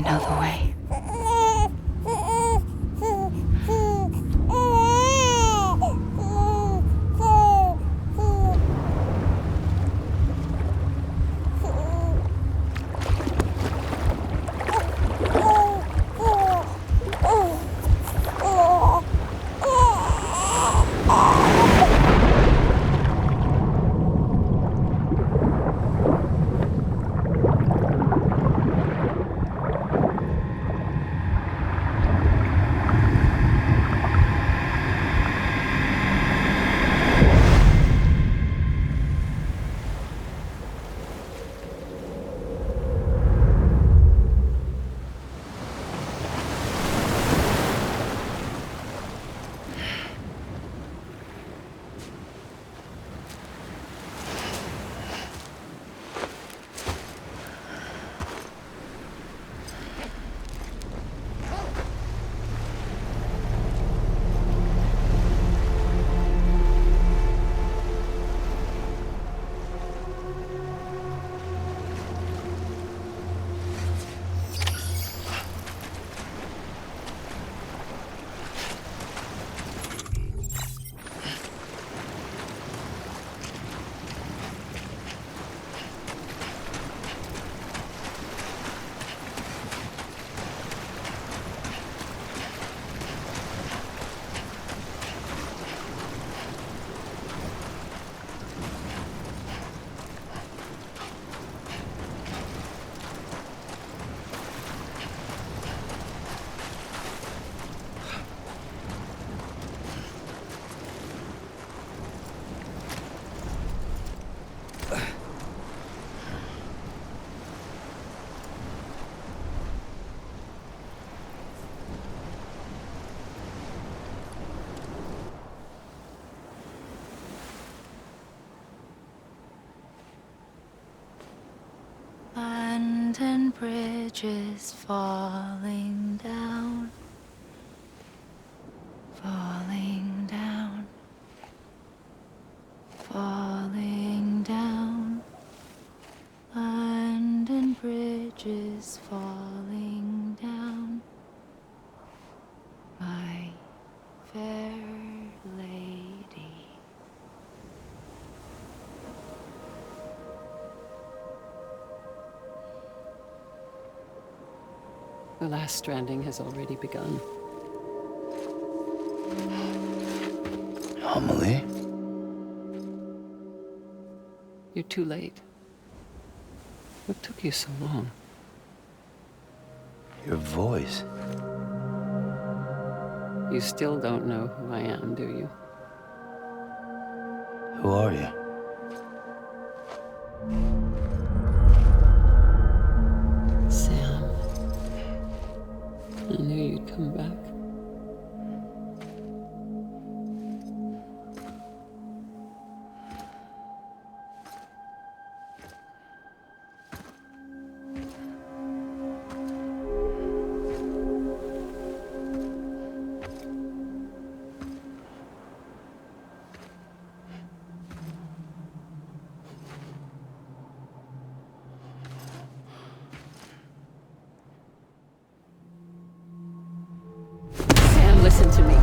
know the way. London Bridge is falling down, falling down, falling down. London Bridge is falling down, my fair lady. The last stranding has already begun. Amelie? You're too late. What took you so long? Your voice. You still don't know who I am, do you? Who are you? Sam. I knew you'd come back. Sam, listen to me.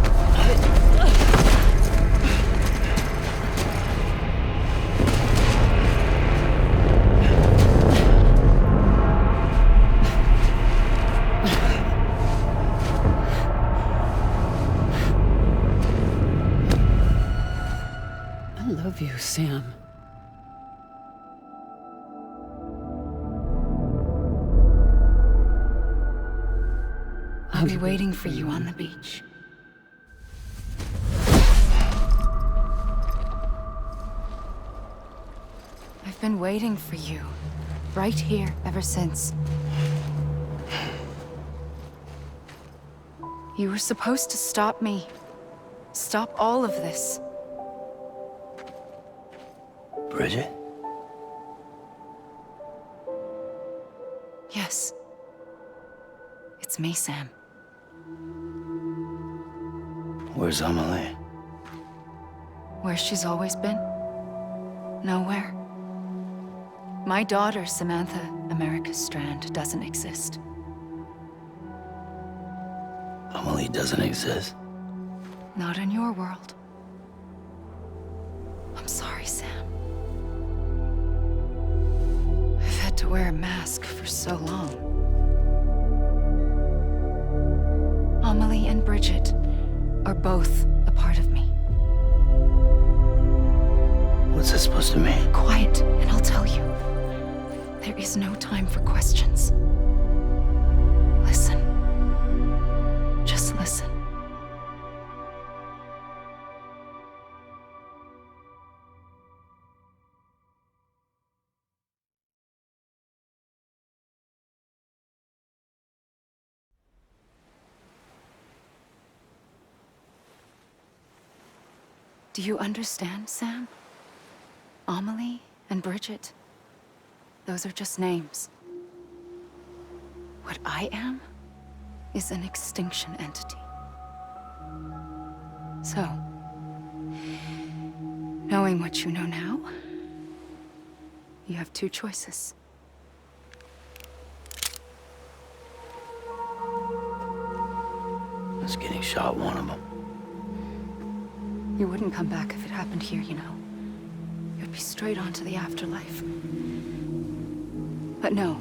I love you, Sam. I'll be waiting for you on the beach. I've been waiting for you, right here, ever since. You were supposed to stop me. Stop all of this. Bridget? Yes. It's me, Sam. Where's Amelie? Where she's always been. Nowhere. My daughter, Samantha America Strand, doesn't exist. Amelie doesn't exist. Not in your world. I'm sorry, Sam. I've had to wear a mask for so long. Amelie and Bridget are both a part of me. What's this supposed to mean? Quiet, and I'll tell you. There is no time for questions. Listen. Just listen. Do you understand, Sam? Amelie and Bridget, those are just names. What I am is an extinction entity. So, knowing what you know now, you have two choices. It's getting shot, one of them. You wouldn't come back if it happened here, you know. You'd be straight on to the afterlife. But no.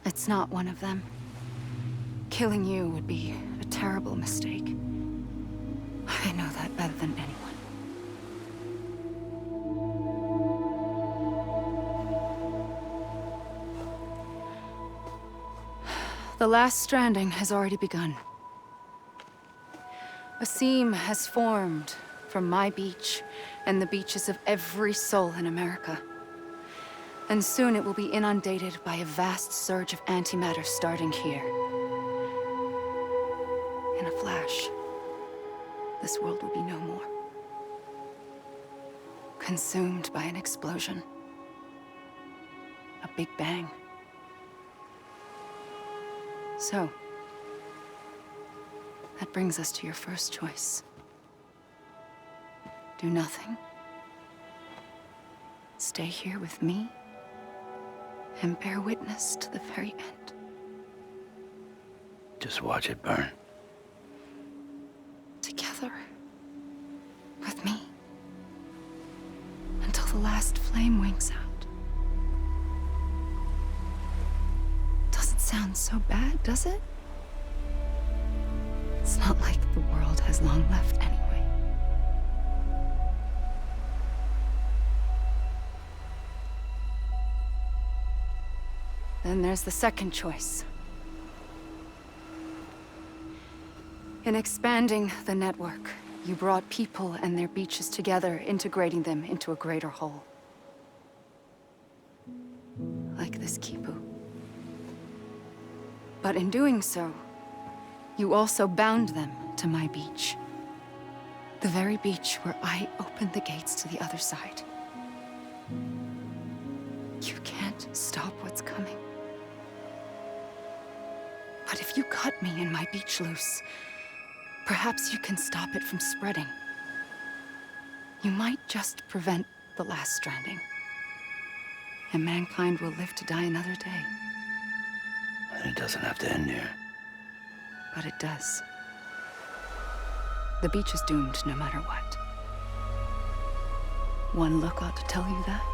It's not one of them. Killing you would be a terrible mistake. I know that better than anyone. The last stranding has already begun. A seam has formed from my beach and the beaches of every soul in America. And soon it will be inundated by a vast surge of antimatter starting here. In a flash, this world will be no more. Consumed by an explosion. A big bang. So, that brings us to your first choice. Do nothing. Stay here with me and bear witness to the very end. Just watch it burn. Together. With me. Until the last flame winks out. Doesn't sound so bad, does it? It's not like the world has long left anyway. Then there's the second choice. In expanding the network, you brought people and their beaches together, integrating them into a greater whole. Like this Kipu. But in doing so, you also bound them to my beach. The very beach where I opened the gates to the other side. You can't stop what's coming. But if you cut me and my beach loose, perhaps you can stop it from spreading. You might just prevent the last stranding. And mankind will live to die another day. And it doesn't have to end here. But it does. The beach is doomed no matter what. One look ought to tell you that.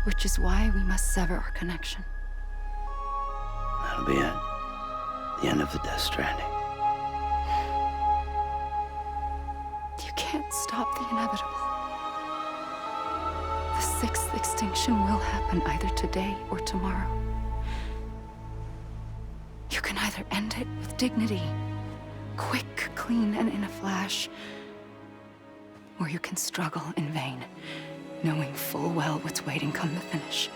Which is why we must sever our connection. That'll be it. The end of the Death Stranding. You can't stop the inevitable. The sixth extinction will happen either today or tomorrow. You can either end it with dignity, quick, clean, and in a flash, or you can struggle in vain, knowing full well what's waiting come the finish.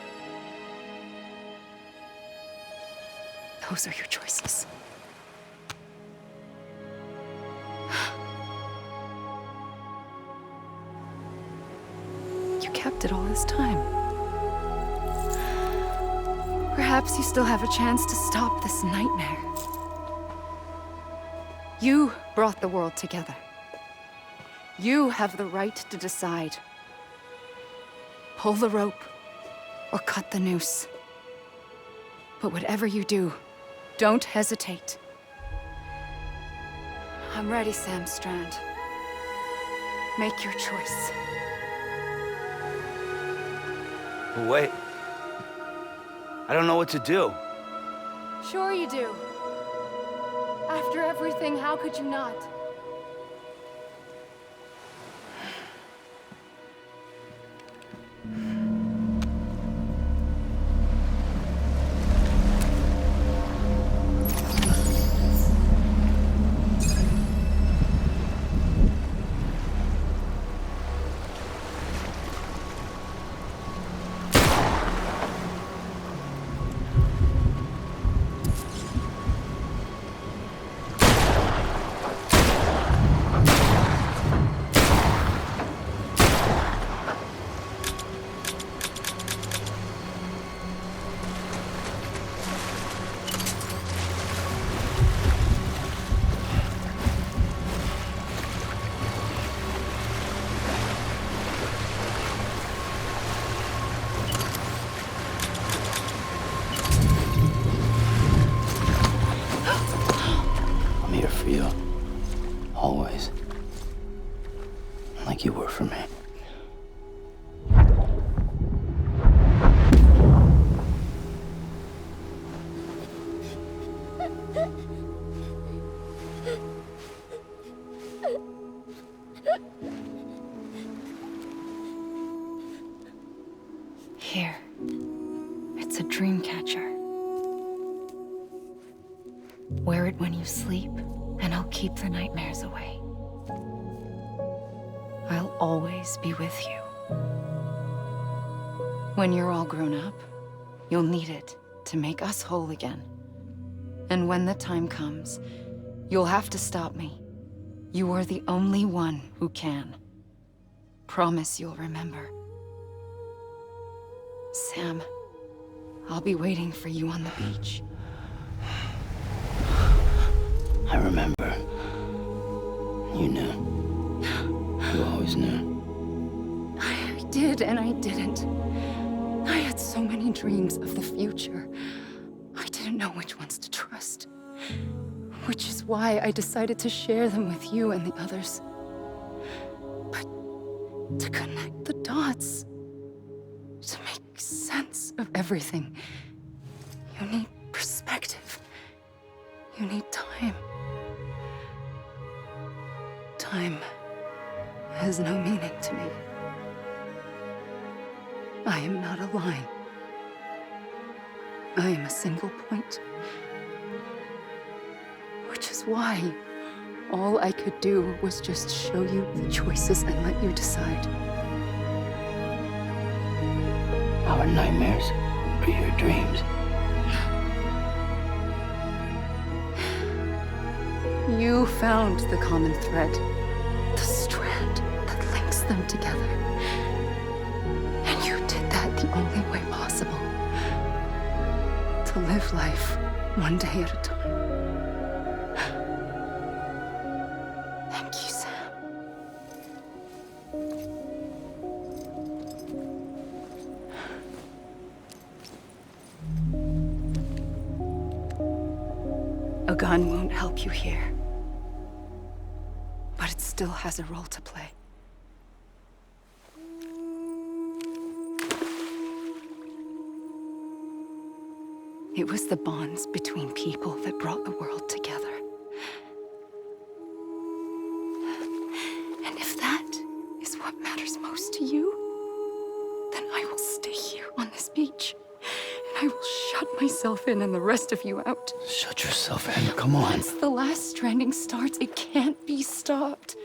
Those are your choices. You kept it all this time. Perhaps you still have a chance to stop this nightmare. You brought the world together. You have the right to decide. Pull the rope or cut the noose. But whatever you do, don't hesitate. I'm ready, Sam Strand. Make your choice. But wait. I don't know what to do. Sure you do. After everything, how could you not? I'm here for you. Always. Like you were for me. Here. It's a dream catcher. Wear it when you sleep, and I'll keep the nightmares away. I'll always be with you. When you're all grown up, you'll need it to make us whole again. And when the time comes, you'll have to stop me. You are the only one who can. Promise you'll remember. Sam, I'll be waiting for you on the beach. I remember. You knew. You always knew. I did and I didn't. I had so many dreams of the future. I didn't know which ones to trust. Which is why I decided to share them with you and the others. But to connect the dots, to make sense of everything, you need perspective. You need time. Time has no meaning to me. I am not a line. I am a single point. Which is why all I could do was just show you the choices and let you decide. Our nightmares are your dreams. You found the common thread, the strand that links them together. And you did that the only way possible. To live life one day at a time. Thank you, Sam. A gun won't help you here. But it still has a role to play. It was the bonds between people that brought the world together. And if that is what matters most to you, then I will stay here on this beach. And I will shut myself in and the rest of you out. Shut yourself in. Come on. Once the last stranding starts, it can't be stopped.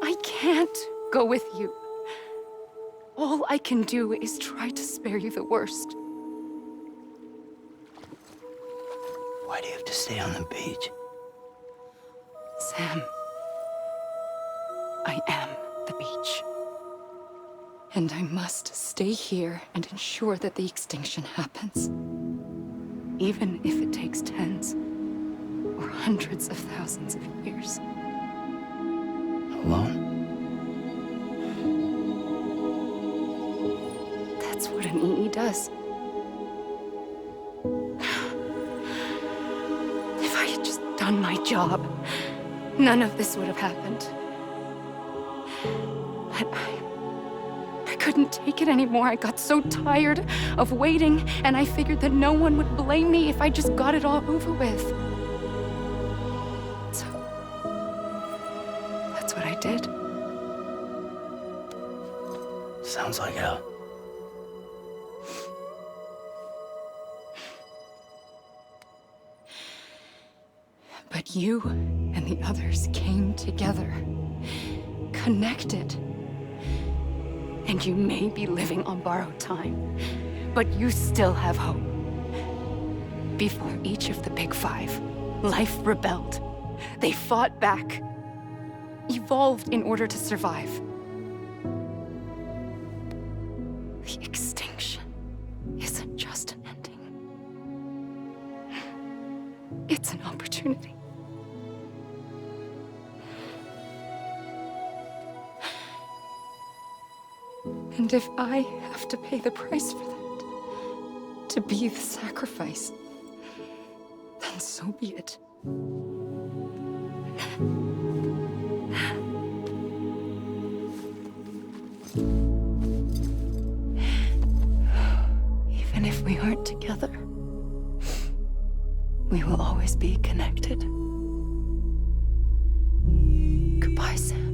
I can't go with you. All I can do is try to spare you the worst. Why do you have to stay on the beach? Sam, I am the beach. And I must stay here and ensure that the extinction happens. Even if it takes tens or hundreds of thousands of years. Alone? That's what an EE does. done my job, none of this would have happened. But I couldn't take it anymore. I got so tired of waiting, and I figured that no one would blame me if I just got it all over with. So that's what I did. Sounds like hell. But you and the others came together, connected. And you may be living on borrowed time, but you still have hope. Before each of the Big Five, life rebelled. They fought back, evolved in order to survive. The extinction isn't just an ending. It's an opportunity. And if I have to pay the price for that, to be the sacrifice, then so be it. Even if we aren't together, we will always be connected. Goodbye, Sam.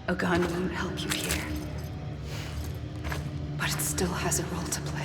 A gun won't help you here, but it still has a role to play.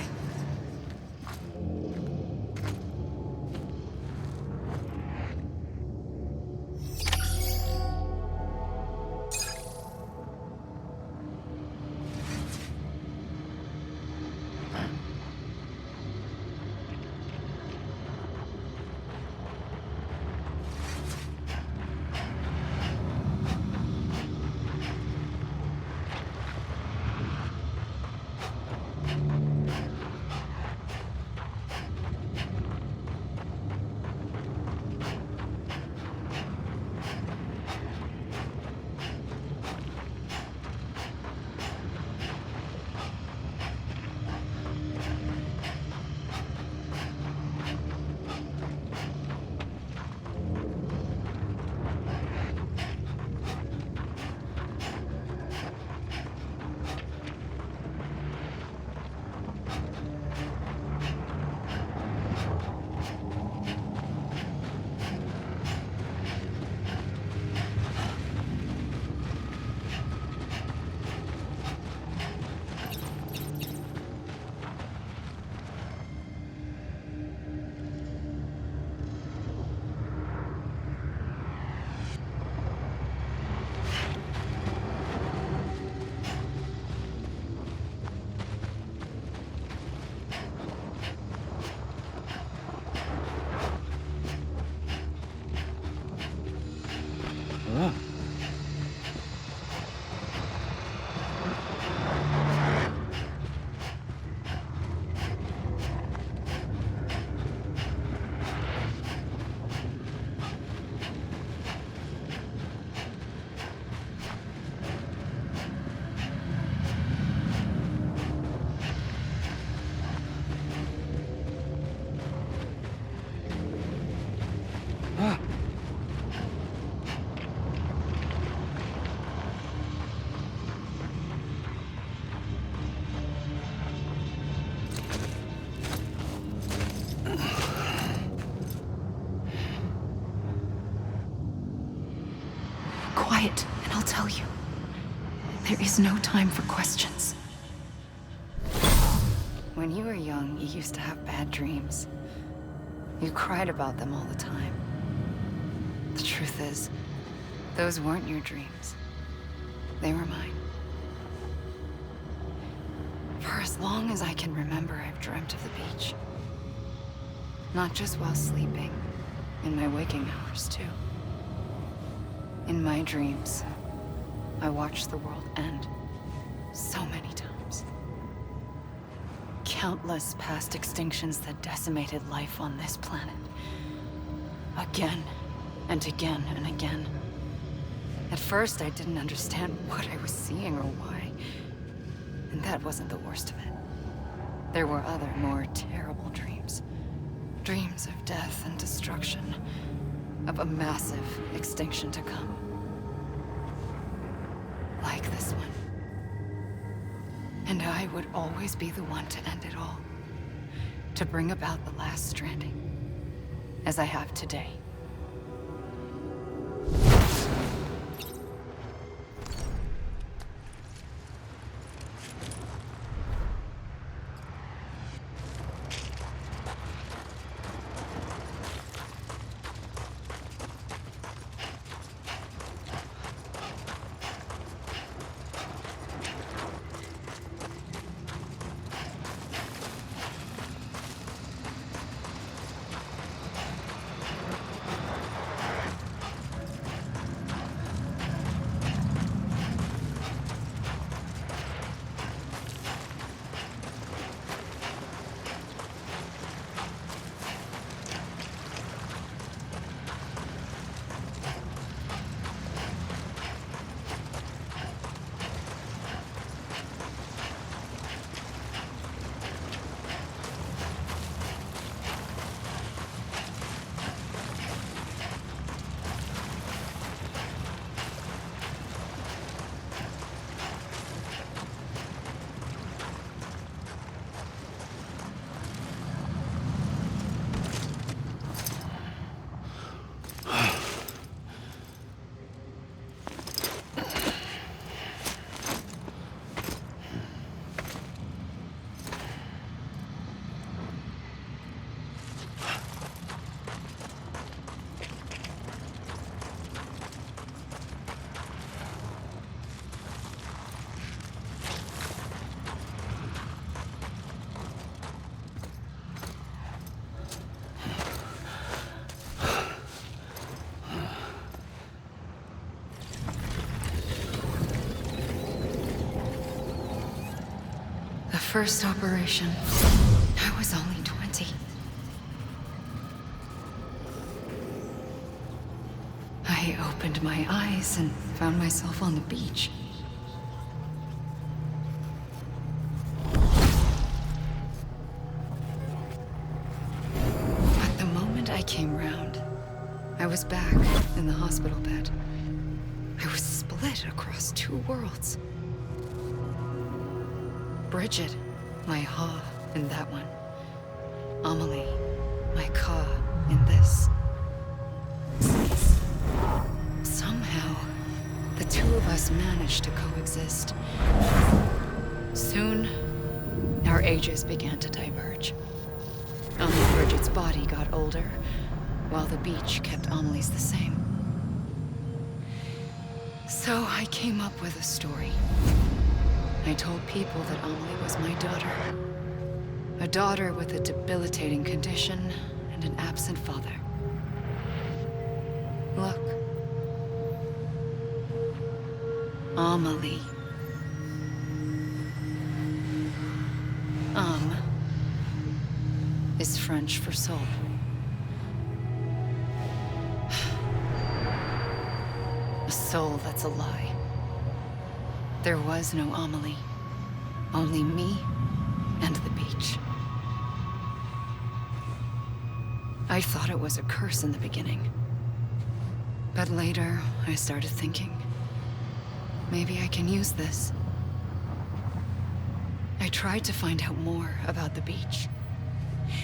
quiet, and I'll tell you. There is no time for questions. When you were young, you used to have bad dreams. You cried about them all the time. The truth is, those weren't your dreams. They were mine. For as long as I can remember, I've dreamt of the beach. Not just while sleeping, in my waking hours too. In my dreams, I watched the world end so many times. Countless past extinctions that decimated life on this planet. Again and again and again. At first, I didn't understand what I was seeing or why. And that wasn't the worst of it. There were other, more terrible dreams. Dreams of death and destruction. Of a massive extinction to come. Like this one. And I would always be the one to end it all. To bring about the last stranding. As I have today. First operation, I was only 20. I opened my eyes and found myself on the beach. But the moment I came round, I was back in the hospital bed. I was split across two worlds. Bridget, my Ha in that one. Amelie, my Ka in this. Somehow, the two of us managed to coexist. Soon, our ages began to diverge. Only Bridget's body got older, while the beach kept Amelie's the same. So I came up with a story. I told people that Amelie was my daughter. A daughter with a debilitating condition and an absent father. Look. Amelie. Is French for soul. A soul that's a lie. There was no Amelie. Only me and the beach. I thought it was a curse in the beginning. But later, I started thinking, maybe I can use this. I tried to find out more about the beach.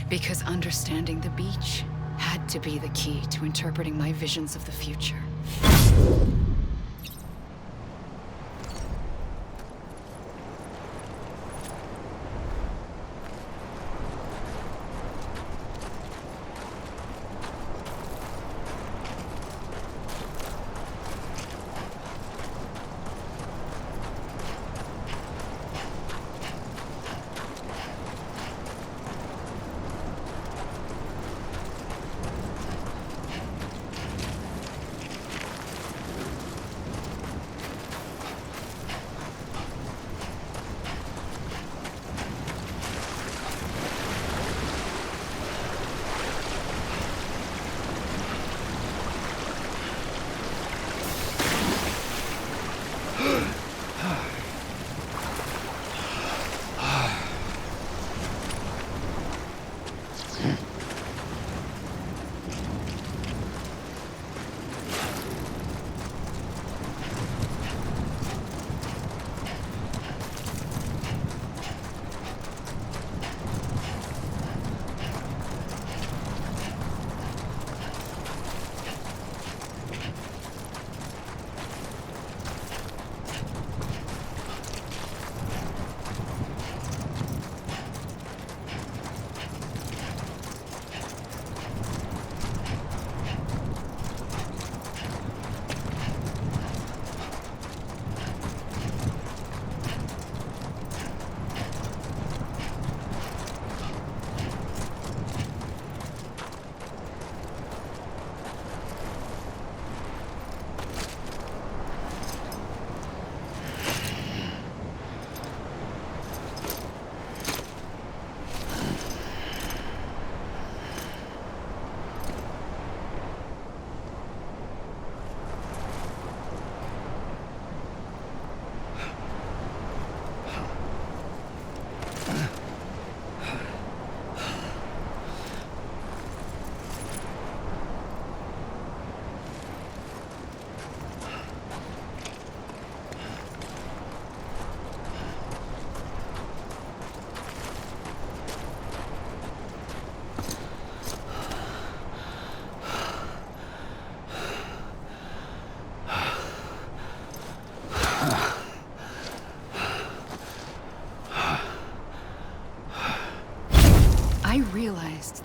Because understanding the beach had to be the key to interpreting my visions of the future.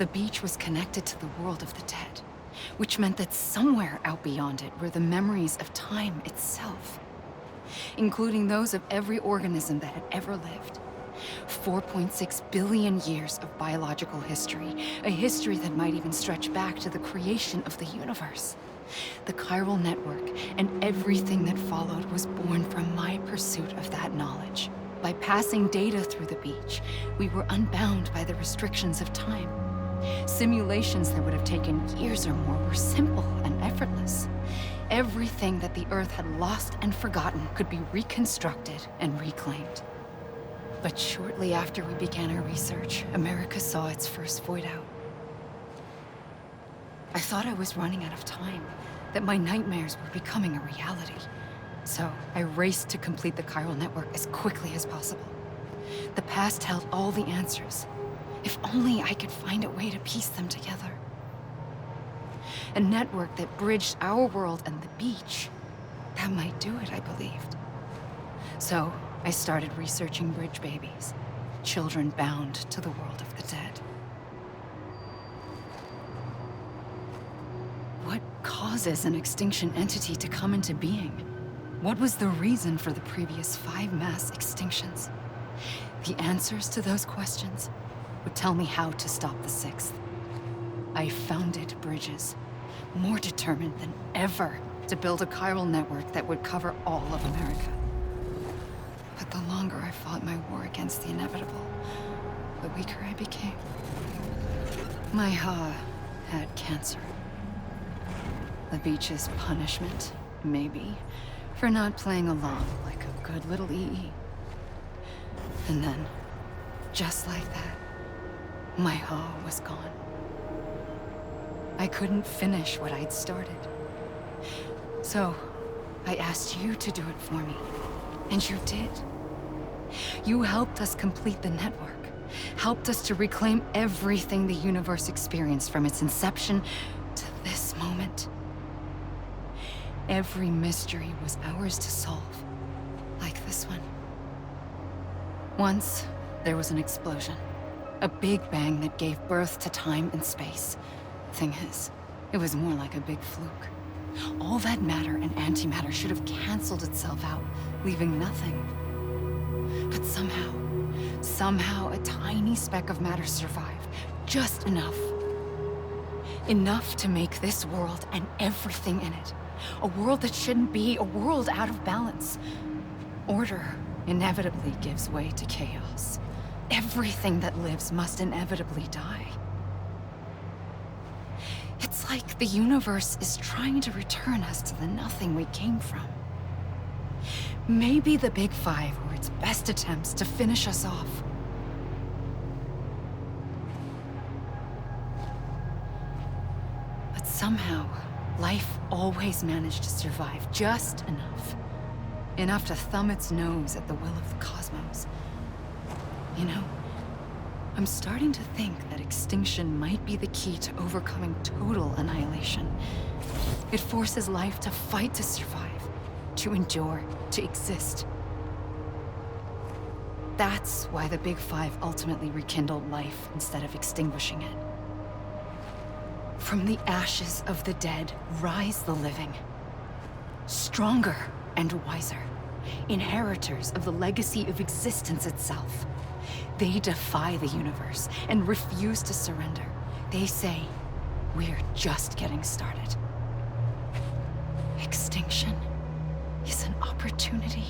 The beach was connected to the world of the dead, which meant that somewhere out beyond it were the memories of time itself, including those of every organism that had ever lived. 4.6 billion years of biological history, a history that might even stretch back to the creation of the universe. The chiral network and everything that followed was born from my pursuit of that knowledge. By passing data through the beach, we were unbound by the restrictions of time. Simulations that would have taken years or more were simple and effortless. Everything that the Earth had lost and forgotten could be reconstructed and reclaimed. But shortly after we began our research, America saw its first void out. I thought I was running out of time, that my nightmares were becoming a reality. So I raced to complete the chiral network as quickly as possible. The past held all the answers. If only I could find a way to piece them together. A network that bridged our world and the beach. That might do it, I believed. So I started researching bridge babies, children bound to the world of the dead. What causes an extinction entity to come into being? What was the reason for the previous 5 mass extinctions? The answers to those questions would tell me how to stop the 6th. I founded bridges, more determined than ever to build a chiral network that would cover all of America. But the longer I fought my war against the inevitable, the weaker I became. My Ha had cancer. The beach's punishment, maybe, for not playing along like a good little EE. And then, just like that, my Ha was gone. I couldn't finish what I'd started. So, I asked you to do it for me, and you did. You helped us complete the network, helped us to reclaim everything the universe experienced from its inception to this moment. Every mystery was ours to solve, like this one. Once, there was an explosion. A big bang that gave birth to time and space. Thing is, it was more like a big fluke. All that matter and antimatter should have canceled itself out, leaving nothing. But somehow a tiny speck of matter survived. Just enough. Enough to make this world and everything in it. A world that shouldn't be, a world out of balance. Order inevitably gives way to chaos. Everything that lives must inevitably die. It's like the universe is trying to return us to the nothing we came from. Maybe the Big Five were its best attempts to finish us off. But somehow, life always managed to survive just enough. Enough to thumb its nose at the will of the cosmos. You know, I'm starting to think that extinction might be the key to overcoming total annihilation. It forces life to fight to survive, to endure, to exist. That's why the Big Five ultimately rekindled life instead of extinguishing it. From the ashes of the dead rise the living. Stronger and wiser. Inheritors of the legacy of existence itself. They defy the universe and refuse to surrender. They say, we're just getting started. Extinction is an opportunity.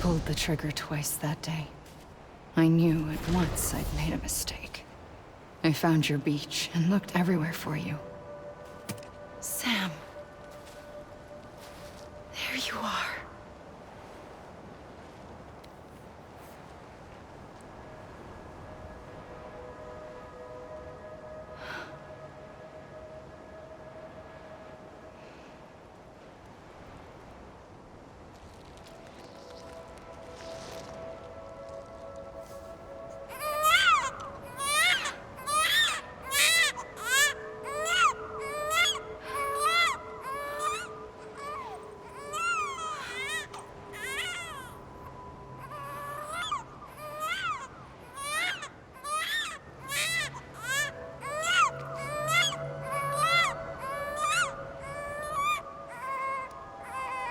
pulled the trigger twice that day. I knew at once I'd made a mistake. I found your beach and looked everywhere for you. Sam. There you are.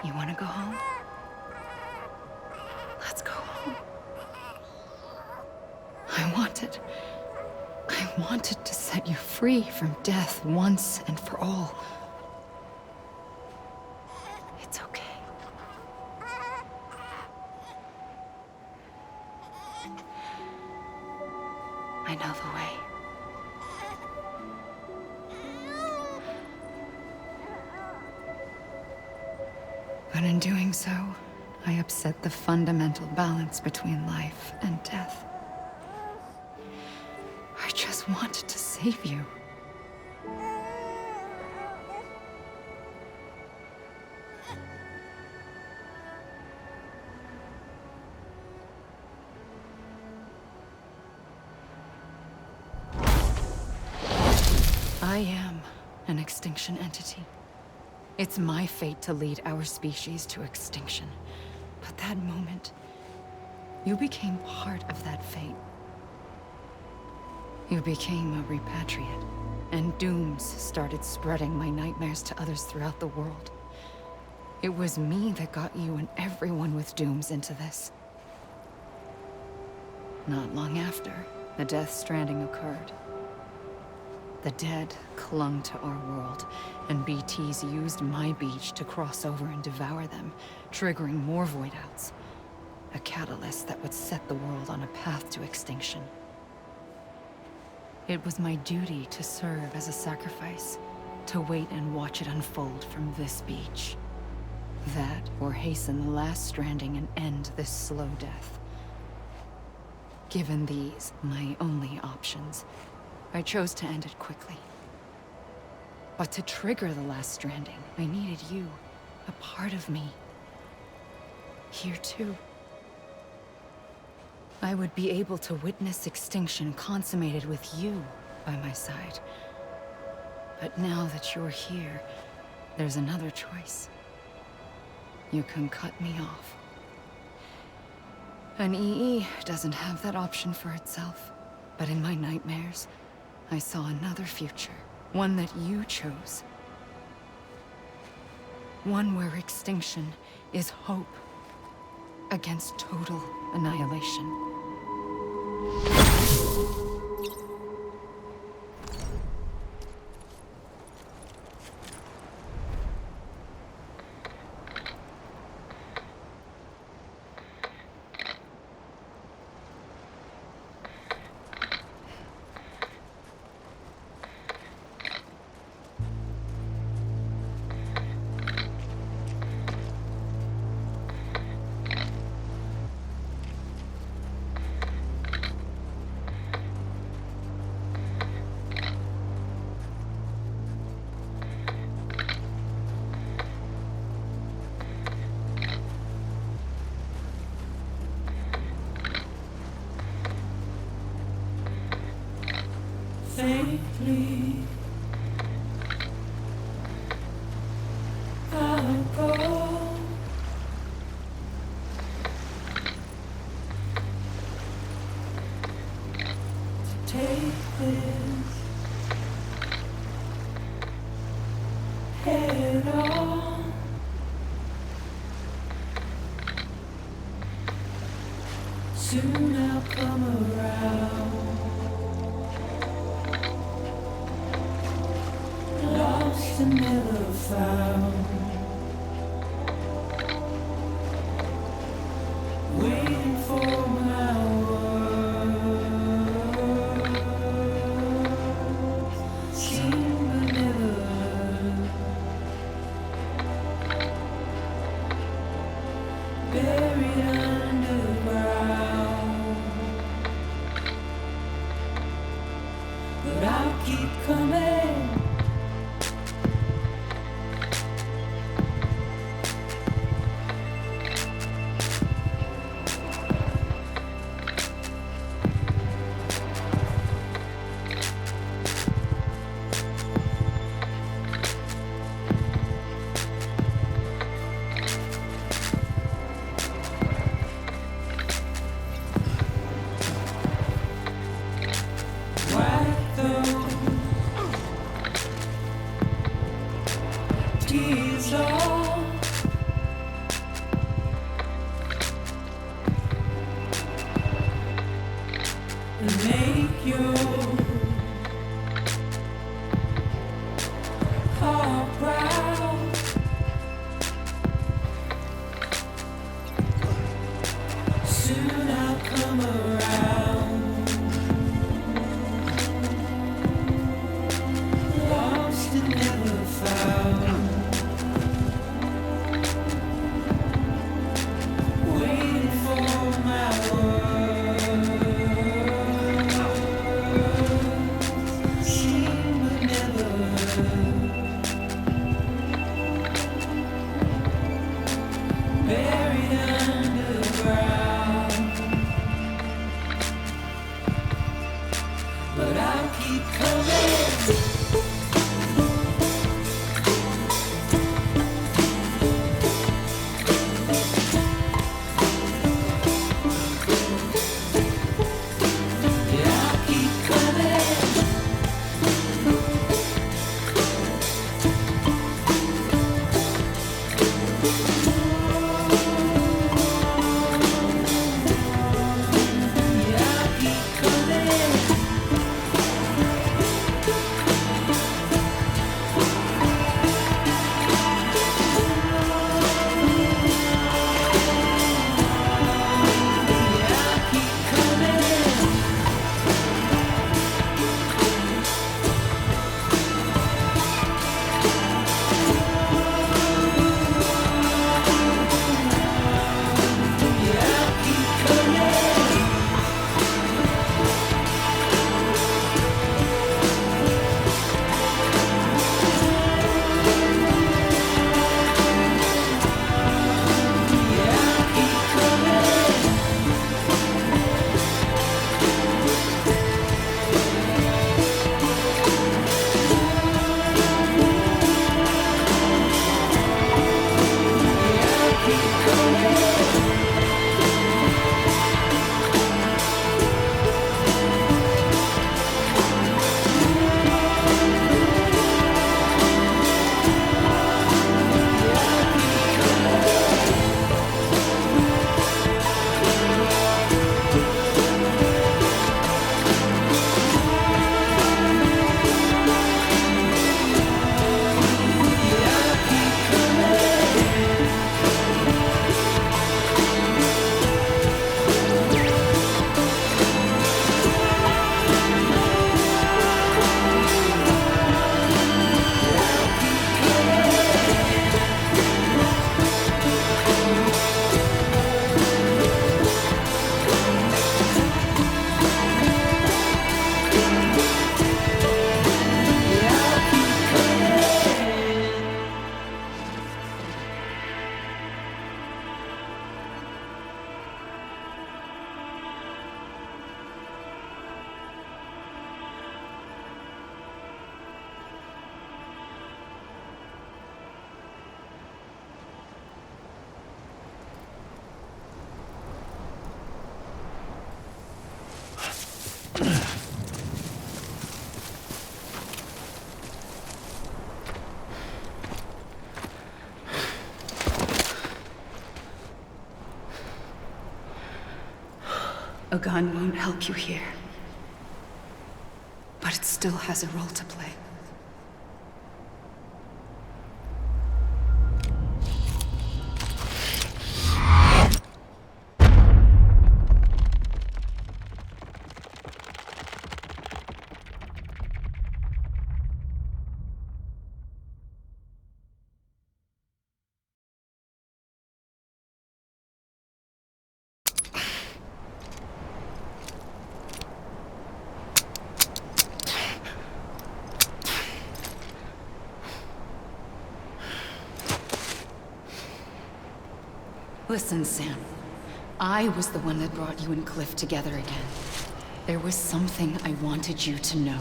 You want to go home? Let's go home. I wanted to set you free from death once and for all. It's okay. I know the way. But in doing so, I upset the fundamental balance between life and death. I just wanted to save you. I am an extinction entity. It's my fate to lead our species to extinction. But that moment, you became part of that fate. You became a repatriate, and dooms started spreading my nightmares to others throughout the world. It was me that got you and everyone with dooms into this. Not long after, the Death Stranding occurred. The dead clung to our world, and BTs used my beach to cross over and devour them, triggering more voidouts. A catalyst that would set the world on a path to extinction. It was my duty to serve as a sacrifice, to wait and watch it unfold from this beach. That, or hasten the last stranding and end this slow death. Given these, my only options, I chose to end it quickly. But to trigger the last stranding, I needed you, a part of me. Here too. I would be able to witness extinction consummated with you by my side. But now that you're here, there's another choice. You can cut me off. An EE doesn't have that option for itself. But in my nightmares, I saw another future. One that you chose. One where extinction is hope against total annihilation. Faintly, I'll go. To take this head on. Soon I'll come around. Lost and never found. lose all. And make your heart proud. Soon I'll come around. Lost and never found. Waiting for my words. Seen but never heard. Buried underground. But I'll keep coming. A gun won't help you here. But it still has a role to play. Listen, Sam. I was the one that brought you and Cliff together again. There was something I wanted you to know.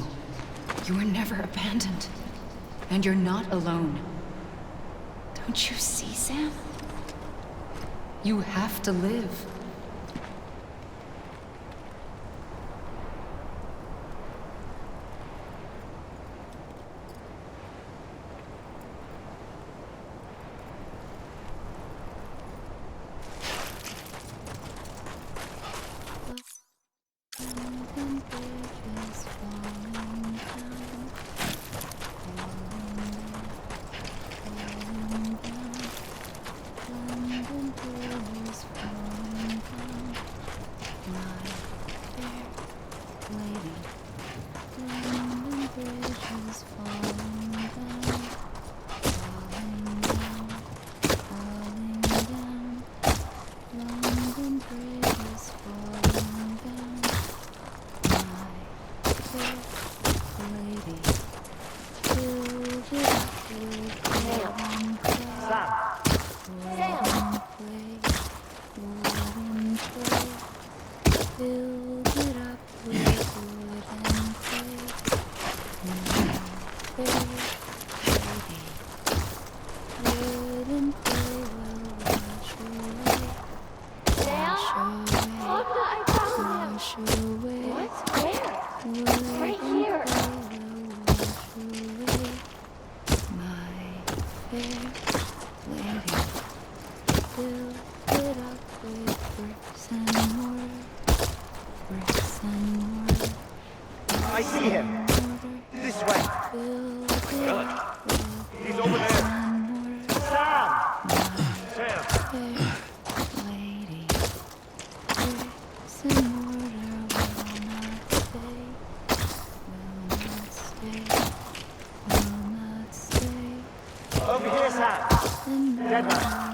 You were never abandoned. And you're not alone. Don't you see, Sam? You have to live. I see him. This way. He's over there. Sam! Over here, Sam. Dead man.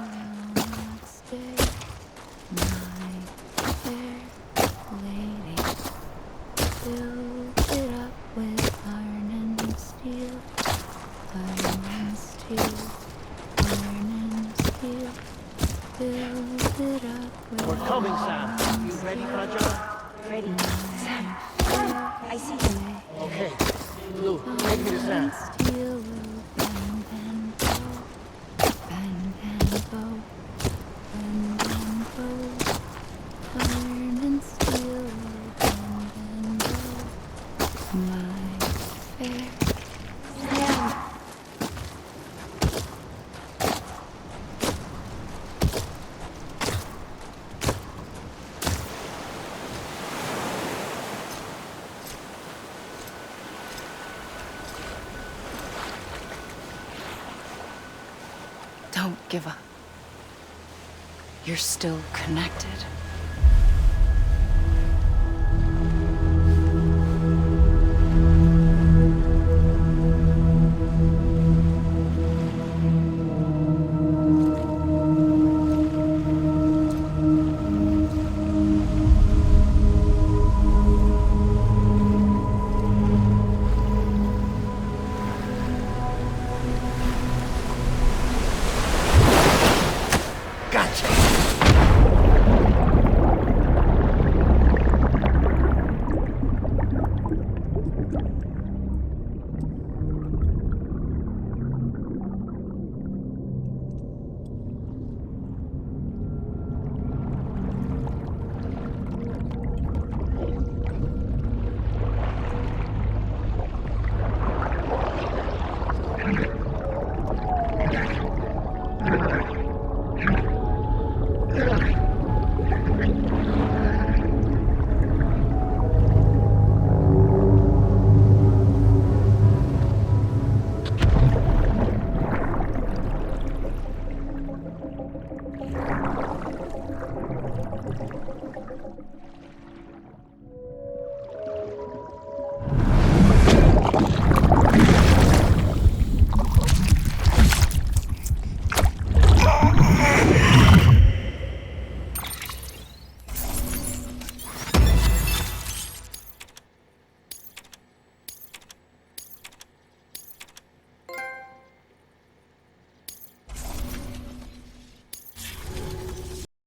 We're coming, Sam. You ready for a job? Ready. Sam. I see him. Okay. Lou, take me to Sam. Don't give up. You're still connected.